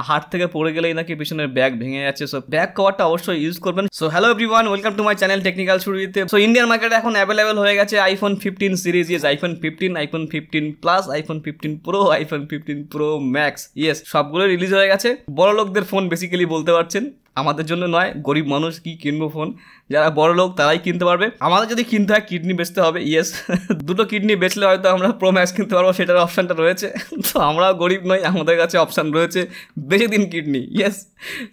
হাত থেকে পড়ে গেলেই নাকি পিছনের ব্যাগ ভেঙে যাচ্ছে। সো ব্যাক কভারটা অবশ্যই ইউজ করবেন। So hello everyone, welcome to my channel Technical সুরজিতে। সো ইন্ডিয়ান মার্কেটে এখন অ্যাভেলেবেল হয়ে গেছে iPhone 15 series, yes iPhone 15, iPhone 15 plus, iPhone 15 pro, iPhone 15 pro max, yes সবগুলো রিলিজ হয়ে গেছে। বড় লোকদের ফোন বেসিক্যালি বলতে পারছেন, আমাদের জন্য নয়। গরিব মানুষ কি কিনবো ফোন? যারা বড় লোক তারাই কিনতে পারবে। আমাদের যদি কিনতে হয় কিডনি বেচতে হবে, ইয়েস দুটো কিডনি বেচলে হয়তো আমরা প্রো ম্যাক্স কিনতে পারবো, সেটার অপশানটা রয়েছে। তো আমরাও গরিব নই, আমাদের কাছে অপশান রয়েছে, বেশি দিন kidney, yes.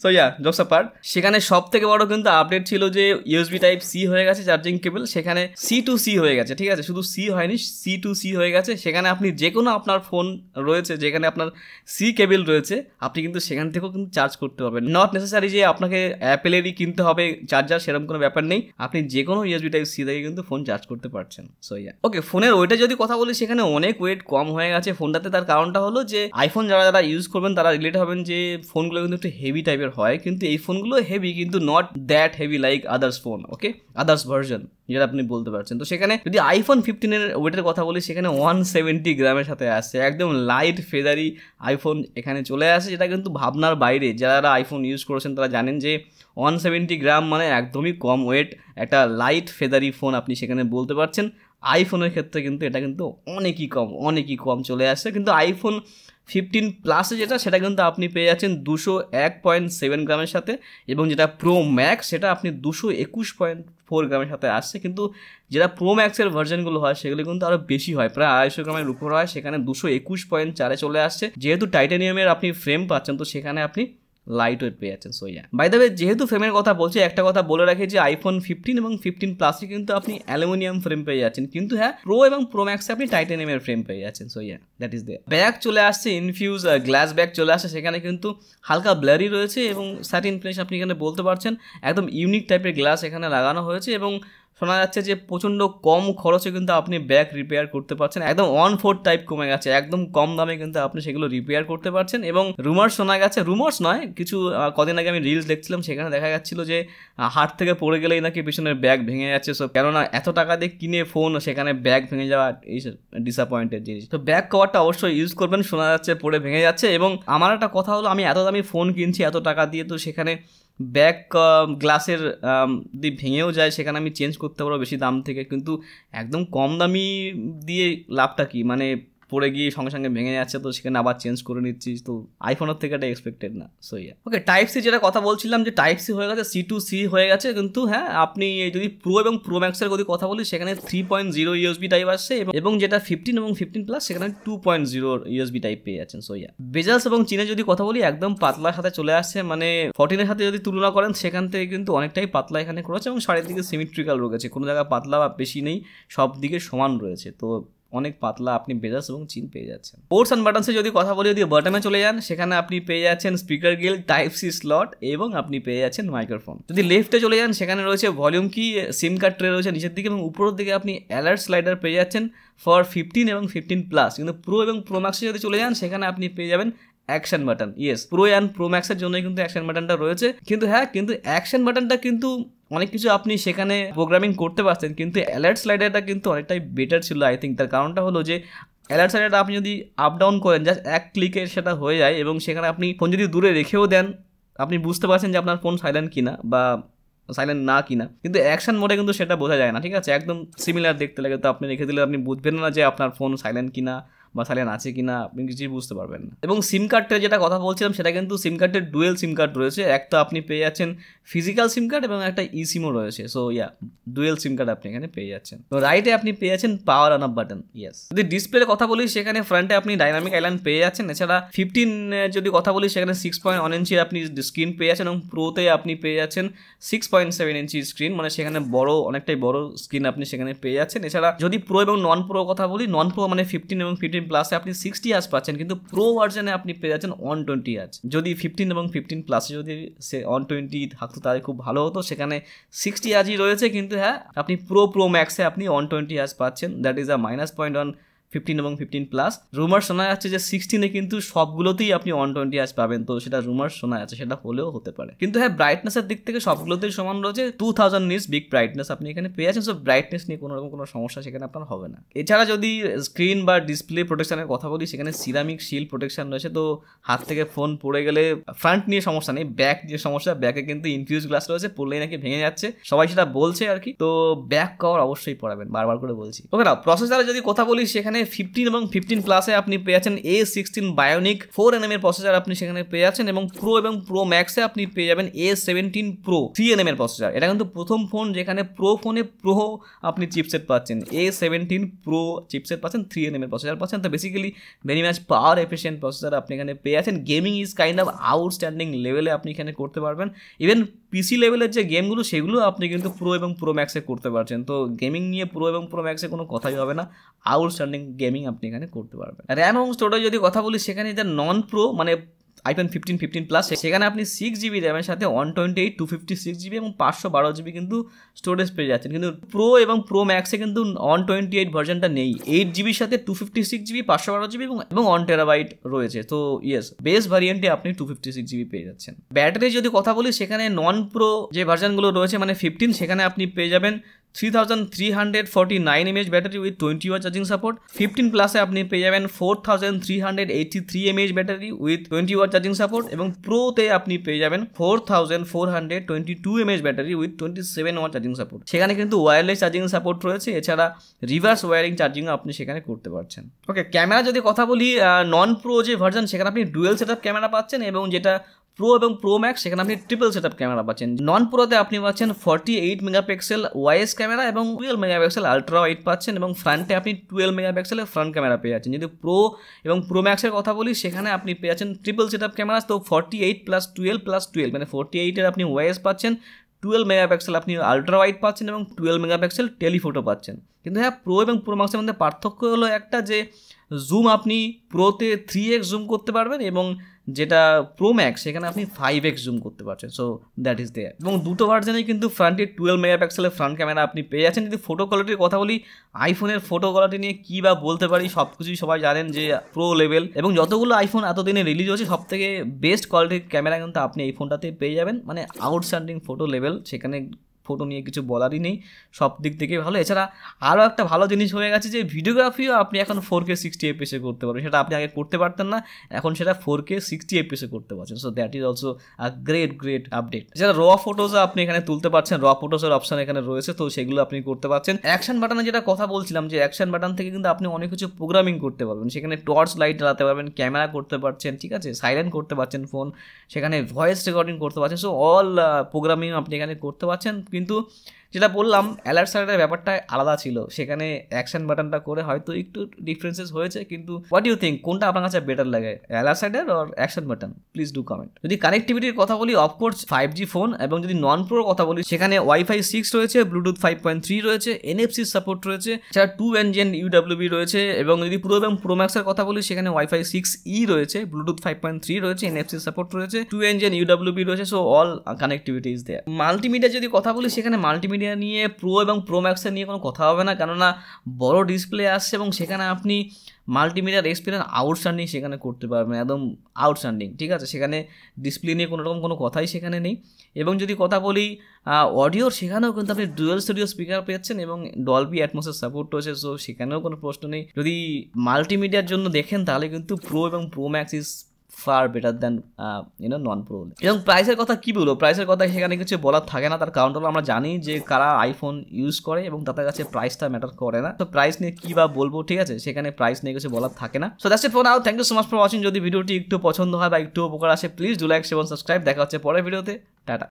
So yeah jokes apart, সেখানে সব থেকে বড় কিন্তু আপডেট ছিল যে ইউএসবি টাইপ সি হয়ে গেছে চার্জিং কেবল, সেখানে C2C হয়ে গেছে, ঠিক আছে? শুধু সি হয়নি, C2C হয়ে গেছে। সেখানে আপনি যে কোনো আপনার ফোন রয়েছে যেখানে আপনার সি কেবল রয়েছে, আপনি কিন্তু সেখান থেকেও কিন্তু চার্জ করতে পারবেন। নট নেসেসারি যে আপনাকে অ্যাপেলেরই কিনতে হবে চার্জার, সেরকম কোনো ব্যাপার নেই। আপনি যে কোনো ইউএসবি টাইপ সি থেকে কিন্তু ফোন চার্জ করতে পারছেন। সো ইয়া ওকে, ফোনের ওয়েটে যদি কথা বলি, সেখানে অনেক ওয়েট কম হয়ে গেছে ফোনটাতে। তার কারণটা হলো যে আইফোন যারা ইউজ করবেন তারা রিলেট হবেন যে ফোনগুলো কিন্তু একটু হেভি টাইপের হয়, কিন্তু এই ফোনগুলো হেভি কিন্তু not that heavy like others phone, okay, others version যেটা আপনি বলতে পারছেন। তো সেখানে যদি আইফোন 15 ওয়েটের কথা বলি, সেখানে 170 গ্রামের সাথে আসছে, একদম লাইট ফেদারি আইফোন এখানে চলে আসে, যেটা কিন্তু ভাবনার বাইরে। যারা আইফোন ইউজ করেছেন তারা জানেন যে 170 গ্রাম মানে একদমই কম ওয়েট, একটা লাইট ফেদারি ফোন আপনি সেখানে বলতে পারছেন। আইফোনের ক্ষেত্রে কিন্তু এটা কিন্তু অনেকই কম চলে আসছে। কিন্তু আইফোন 15 প্লাসে যেটা, সেটা কিন্তু আপনি পেয়ে যাচ্ছেন 201.7 গ্রামের সাথে, এবং যেটা প্রো ম্যাক্স সেটা আপনি 221.4 গ্রামের সাথে আসছে। কিন্তু যেটা প্রো ম্যাক্সের ভার্জনগুলো হয় সেগুলো কিন্তু আরও বেশি হয়, প্রায় 250 গ্রামের উপর হয়, সেখানে 221.4 চলে আসছে। যেহেতু টাইটানিয়ামের আপনি ফ্রেম পাচ্ছেন, তো সেখানে আপনি লাইট ওয়েট পেয়ে যাচ্ছেন। So yeah by the way, যেহেতু ফ্রেমের কথা বলছি, একটা কথা বলে রাখি যে আইফোন 15 এবং 15 প্লাসে কিন্তু আপনি অ্যালুমিনিয়াম ফ্রেম পেয়ে যাচ্ছেন, কিন্তু হ্যাঁ প্রো এবং প্রো ম্যাক্সে আপনি টাইটানিয়ামের ফ্রেম পেয়ে যাচ্ছেন। So yeah that is there. Bag চলে আসছে, ইনফিউজ গ্লাস ব্যাগ চলে আসছে, সেখানে কিন্তু হালকা ব্লারি রয়েছে এবং স্যাটিন ফিনিশ আপনি এখানে বলতে পারছেন। একদম ইউনিক টাইপের গ্লাস এখানে লাগানো হয়েছে, এবং শোনা যাচ্ছে যে প্রচণ্ড কম খরচে কিন্তু আপনি ব্যাগ রিপেয়ার করতে পারছেন। একদম 1/4 টাইপ কমে গেছে, একদম কম দামে কিন্তু আপনি সেগুলো রিপেয়ার করতে পারছেন। এবং রুমার্স শোনা গেছে, রুমার্স নয়, কিছু কদিন আগে আমি রিলস দেখছিলাম, সেখানে দেখা যাচ্ছিল যে হাত থেকে পড়ে গেলেই নাকি পিছনের ব্যাগ ভেঙে যাচ্ছে। সো কেননা এত টাকা দিয়ে কিনে ফোন, সেখানে ব্যাগ ভেঙে যাওয়া এই ডিসঅ্যাপয়েন্টেড জিনিস। তো ব্যাগ কভারটা অবশ্যই ইউজ করবেন, শোনা যাচ্ছে পড়ে ভেঙে যাচ্ছে। এবং আমার একটা কথা হলো, আমি এত দামি ফোন কিনছি এত টাকা দিয়ে, তো সেখানে ব্যাক গ্লাসের যদি ভেঙেও যায়, সেখানে আমি চেঞ্জ করতে পারবো বেশি দাম থেকে। কিন্তু একদম কম দামি দিয়ে লাভটা কি? মানে পড়ে গিয়ে সঙ্গে সঙ্গে ভেঙে যাচ্ছে, তো সেখানে আবার চেঞ্জ করে নিচ্ছিস, তো আইফোনের থেকে এটা এক্সপেক্টেড না। সো ইয়া ওকে, টাইপ সি যেটা কথা বলছিলাম, যে টাইপ সি হয়ে গেছে, C2C হয়ে গেছে। কিন্তু হ্যাঁ, আপনি যদি প্রো এবং প্রো ম্যাক্সের যদি কথা বলি, সেখানে 3.0 ইউএসবি টাইপ আসছে, এবং যেটা 15 এবং 15 প্লাস সেখানে 2.0 ইউএসবি টাইপ পেয়ে যাচ্ছেন। সো ইয়া বেজালস এবং চিনে যদি কথা বলি, একদম পাতলার সাথে চলে আসছে, মানে 14 এর সাথে যদি তুলনা করেন, সেখান থেকে কিন্তু অনেকটাই পাতলা এখানে করেছে, এবং সাড়ে দিকে সিমেট্রিক্যাল রয়েছে, কোনো জায়গায় পাতলা বা বেশি নেই, সব দিকে সমান রয়েছে। তো অনেক পাতলা আপনি বেজাস এবং চিন পেয়ে যাচ্ছেন। পোর্টস অ্যান্ড বাটনসে যদি কথা বলি, যদি বাটনে চলে যান, সেখানে আপনি পেয়ে যাচ্ছেন speaker grill, type C slot, এবং আপনি পেয়ে যাচ্ছেন মাইক্রোফোন। যদি লেফটে চলে যান, সেখানে রয়েছে ভলিউম কি, সিম কার্ড ট্রে রয়েছে নিচের দিকে, এবং উপরের দিকে আপনি অ্যালার্ট স্লাইডার পেয়ে যাচ্ছেন ফর 15 এবং 15 প্লাস। কিন্তু প্রো এবং প্রো ম্যাক্সে যদি চলে যান, সেখানে আপনি পেয়ে যাবেন action button. Yes, pro and pro ম্যাক্সের জন্যই কিন্তু অ্যাকশন বাটনটা রয়েছে। কিন্তু হ্যাঁ, কিন্তু অ্যাকশন বাটনটা কিন্তু অনেক কিছু আপনি সেখানে প্রোগ্রামিং করতে পারছেন, কিন্তু অ্যালার্ট স্লাইডারটা কিন্তু অনেকটাই বেটার ছিল আই থিঙ্ক। তার কারণটা হলো যে অ্যালার্ট স্লাইডারটা আপনি যদি আপ ডাউন করেন, জাস্ট এক ক্লিকে সেটা হয়ে যায়, এবং সেখানে আপনি ফোন যদি দূরে রেখেও দেন, আপনি বুঝতে পারছেন যে আপনার ফোন সাইলেন্ট কিনা বা সাইলেন্ট না কিনা। কিন্তু অ্যাকশন মোডে কিন্তু সেটা বোঝা যায় না, ঠিক আছে? একদম সিমিলার দেখতে লাগে, তো আপনি রেখে দিলে আপনি বুঝবেন না যে আপনার ফোন সাইলেন্ট কিনা বা সাইলেন্ট আছে কিনা, আপনি কিছুই বুঝতে পারবেন না। এবং সিম কার্ডের যেটা কথা বলছিলাম, সেটা কিন্তু সিম কার্ডের ডুয়েল সিম কার্ড রয়েছে। একটা আপনি পেয়ে যাচ্ছেন ফিজিক্যাল সিম কার্ড, এবং একটা ই সিমও রয়েছে। সো ইয়া ডুয়েল সিম কার্ড আপনি এখানে পেয়ে যাচ্ছেন। তো রাইটে আপনি পেয়ে যাচ্ছেন power on of button. Yes, যদি ডিসপ্লের কথা বলি, সেখানে ফ্রন্টে আপনি ডাইনামিক আইল্যান্ড পেয়ে যাচ্ছেন। এছাড়া 15 যদি কথা বলি, সেখানে 6.1 ইঞ্চির আপনি স্ক্রিন পেয়ে যাচ্ছেন, এবং প্রোতে আপনি পেয়ে যাচ্ছেন 6.7 ইঞ্চি স্ক্রিন, মানে সেখানে বড়, অনেকটাই বড় স্ক্রিন আপনি সেখানে পেয়ে যাচ্ছেন। এছাড়া যদি প্রো এবং নন প্রো কথা বলি, নন প্রো মানে 15 এবং 15 প্লাসে আপনি 60 হার্জ পাচ্ছেন, কিন্তু প্রো ভার্জনে আপনি পেয়ে যাচ্ছেন 120 হার্জ। যদি 15 এবং 15 প্লাসে যদি সে 120 থাকতো তাহলে খুব ভালো হতো, সেখানে 60 হার্জই রয়েছে। কিন্তু হ্যাঁ, আপনি প্রো ম্যাক্সে আপনি 120 হার্জ পাচ্ছেন, that is a minus point on 15 এবং 15 প্লাস। রুমার শোনা যাচ্ছে যে 16-এ কিন্তু সবগুলোতেই আপনি 120 Hz পাবেন, তো সেটা রুমার শোনা যাচ্ছে, সেটা হলেও হতে পারে। কিন্তু হ্যাঁ, ব্রাইটনেসের দিক থেকে সবগুলোতেই সমান রয়েছে, 2000 নিটস বিগ ব্রাইটনেস আপনি এখানে পেয়ে যাচ্ছেন। সো ব্রাইটনেস নিয়ে কোনো রকম কোনো সমস্যা সেখানে আপনার হবে না। এছাড়া যদি স্ক্রিন বা ডিসপ্লে প্রোটেকশনের কথা বলি, সেখানে সিরামিক শিল্ড প্রোটেকশন রয়েছে, তো হাত থেকে ফোন পড়ে গেলে ফ্রন্ট নিয়ে সমস্যা নেই, ব্যাক নিয়ে সমস্যা। ব্যাকে কিন্তু ইনফিউজ গ্লাস রয়েছে, পড়লেই নাকি ভেঙে যাচ্ছে, সবাই সেটা বলছে আর কি। তো ব্যাক কভার অবশ্যই পড়াবেন, বারবার করে বলছি। ওকে না, প্রসেসরে যদি কথা বলি, সেখানে 15 এবং 15 প্লাসে আপনি পেয়ে যাচ্ছেন A16 বায়োনিক 4nm এর প্রসেসর আপনি সেখানে পেয়ে যাচ্ছেন, এবং প্রো এবং প্রো ম্যাক্সে আপনি পেয়ে যাবেন A17 Pro 3nm এর প্রসেসর। এটা কিন্তু প্রথম ফোন যেখানে প্রো ফোনে প্রো আপনি চিপসেট পাচ্ছেন, A17 Pro চিপসেট পাচ্ছেন, 3nm এর প্রসেসর পাচ্ছেন। তো বেসিক্যালি ভেরি মাচ পাওয়ার এফিশিয়েন্ট প্রসেসর আপনি এখানে পেয়ে যাচ্ছেন। Gaming is kind of outstanding লেভেলে আপনি এখানে করতে পারবেন। ইভেন পিসি লেভেলের যে গেমগুলো সেগুলো আপনি কিন্তু প্রো এবং প্রো ম্যাক্সে করতে পারছেন। তো গেমিং নিয়ে প্রো এবং প্রো ম্যাক্সে কোনো কথাই হবে না, আউটস্ট্যান্ডিং গেমিং আপনি এখানে করতে পারবেন। র্যাম এবং স্টোরেজ যদি কথা বলি, সেখানে যে নন প্রো মানে iPhone 15, 15 প্লাস, সেখানে আপনি 6GB র্যামের সাথে 128, 256GB এবং 512GB কিন্তু স্টোরেজ পেয়ে যাচ্ছেন। কিন্তু প্রো এবং প্রো ম্যাক্সে কিন্তু 128 ভার্জনটা নেই, 8GBর সাথে 256GB, 512GB এবং 1TB রয়েছে। তো ইয়েস, বেস ভ্যারিয়েন্টে আপনি 256GB পেয়ে যাচ্ছেন। ব্যাটারি যদি কথা বলি, সেখানে নন প্রো যে ভার্জনগুলো রয়েছে মানে 15, সেখানে আপনি পেয়ে যাবেন 3349 mAh battery with 20W charging support. 15 প্লাসে আপনি পেয়ে যাবেন 4383 mAh battery with 20W charging support, এবং প্রোতে আপনি পেয়ে যাবেন 4422 mAh battery with 27W charging support. সেখানে কিন্তু ওয়্যারলেস চার্জিং সাপোর্ট রয়েছে, এছাড়া রিভার্স ওয়্যারিং চার্জিংও আপনি সেখানে করতে পারছেন। ওকে, ক্যামেরা যদি কথা বলি, নন প্রো যে ভার্জন সেখানে আপনি ডুয়েল সেটআপ ক্যামেরা পাচ্ছেন, এবং যেটা প্রো এবং প্রো ম্যাক্স সেখানে আপনি ট্রিপল সেটআপ ক্যামেরা পাচ্ছেন। নন প্রোতে আপনি পাচ্ছেন 48 মেগাপিক্সেল ওয়াইএস ক্যামেরা এবং 12 মেগাপিক্সেল আলট্রা ওয়াইড পাচ্ছেন, এবং ফ্রন্টে আপনি 12 মেগাপিক্সেলের ফ্রন্ট ক্যামেরা পেয়ে যাচ্ছেন। যদি প্রো এবং প্রো ম্যাক্সের কথা বলি, সেখানে আপনি পেয়ে যাচ্ছেন ট্রিপল সেটআপ ক্যামেরা, তো 48 + 12 + 12 মানে 48-এর আপনি ওয়াইএস পাচ্ছেন, 12 মেগাপিক্সেল আপনি আলট্রা ওয়াইড পাচ্ছেন, এবং 12 মেগাপিক্সেল টেলিফোটো পাচ্ছেন। কিন্তু হ্যাঁ, প্রো এবং প্রো ম্যাক্সের মধ্যে পার্থক্য হলো একটা, যে জুম আপনি প্রোতে 3x জুম করতে পারবেন, এবং যেটা প্রো ম্যাক্স সেখানে আপনি 5x জুম করতে পারছেন। সো দ্যাট ইজ দেয়ার। এবং দুটো ভার্জনেই কিন্তু ফ্রন্টে 12 মেগাপিক্সেলের ফ্রন্ট ক্যামেরা আপনি পেয়ে যাচ্ছেন। যদি ফটো কোয়ালিটির কথা বলি, আইফোনের ফটো কোয়ালিটি নিয়ে কী বা বলতে পারি, সব কিছুই সবাই জানেন যে প্রো লেভেল, এবং যতগুলো আইফোন এতদিনে রিলিজ হয়েছে সব থেকে বেস্ট কোয়ালিটির ক্যামেরা কিন্তু আপনি এই ফোনটাতে পেয়ে যাবেন, মানে আউটস্ট্যান্ডিং ফটো লেভেল, সেখানে ফটো নিয়ে কিছু বলারই নেই, সব দিক থেকে ভালো। এছাড়া আরও একটা ভালো জিনিস হয়ে গেছে যে ভিডিওগ্রাফিও আপনি এখন 4K 60 FPS করতে পারবেন, সেটা আপনি আগে করতে পারতেন না, এখন সেটা 4K 60 FPS করতে পারছেন। So that is also a great update. এছাড়া র ফটোজও আপনি এখানে তুলতে পারছেন, র ফটোজের অপশন এখানে রয়েছে, তো সেগুলো আপনি করতে পারছেন। অ্যাকশন বাটনে যেটা কথা বলছিলাম, যে অ্যাকশন বাটন থেকে কিন্তু আপনি অনেক কিছু প্রোগ্রামিং করতে পারবেন, সেখানে টর্চ লাইট জ্বালাতে পারবেন, ক্যামেরা করতে পারছেন, ঠিক আছে, সাইলেন্ট করতে পারছেন ফোন, সেখানে ভয়েস রেকর্ডিং করতে পারছেন। সো অল প্রোগ্রামিং আপনি এখানে করতে পারছেন। কিন্তু যেটা বললাম, অ্যালার্ট সাইডের ব্যাপারটা আলাদা ছিল, সেখানে অ্যাকশন বাটনটা করে হয়তো একটু ডিফারেন্সেস হয়েছে। কিন্তু হোয়াট ইউ থিঙ্ক, কোনটা আপনার কাছে বেটার লাগে, অ্যালার্ট সাইডের or action button? Please do comment. যদি কানেক্টিভিটির কথা বলি, অফকোর্স 5G ফোন, এবং যদি নন প্রোর কথা বলি, সেখানে Wi-Fi 6 রয়েছে, ব্লুটুথ 5.3 রয়েছে, NFC সাপোর্ট রয়েছে, এছাড়া 2 UWB রয়েছে। এবং যদি প্রো এবং প্রো ম্যাক্সের কথা বলি, সেখানে Wi-Fi 6E রয়েছে, ব্লুটুথ 5.3 রয়েছে, NFC সাপোর্ট রয়েছে, 2 UWB রয়েছে। So all connectivity is there. Multimedia যদি কথা বলি, সেখানে মাল্টিমিডিয়া নিয়ে প্রো এবং প্রো ম্যাক্সের নিয়ে কোনো কথা হবে না, কেননা বড় ডিসপ্লে আসছে, এবং সেখানে আপনি মাল্টিমিডিয়ার এক্সপিরিয়েন্স আউটস্ট্যান্ডিং সেখানে করতে পারবেন, একদম আউটস্ট্যান্ডিং, ঠিক আছে। সেখানে ডিসপ্লে নিয়ে কোনো রকম কোনো কথাই সেখানে নেই। এবং যদি কথা বলি অডিওর, সেখানেও কিন্তু আপনি ডুয়াল স্টুডিও স্পিকার পেয়েছেন, এবং ডলবি অ্যাটমসের সাপোর্ট রয়েছে, সো সেখানেও কোনো প্রশ্ন নেই। যদি মাল্টিমিডিয়ার জন্য দেখেন, তাহলে কিন্তু প্রো এবং pro max is far better than non pro. এবং প্রাইসের কথা কি বলবো, প্রাইসের কথা সেখানে কিছু বলার থাকে না, তার কারণটা আমরা জানি যে কারা আইফোন ইউজ করে, এবং তাদের কাছে প্রাইসটা ম্যাটার করে না। তো প্রাইস নিয়ে কী বা বলবো, ঠিক আছে, সেখানে প্রাইস নিয়ে কিছু বলার থাকে না। So that's it for now. Thank you so much for watching. যদি ভিডিওটি একটু পছন্দ হয় বা একটু উপকার আসে, please do like, share, subscribe. দেখা হচ্ছে পরের ভিডিওতে। টাটা।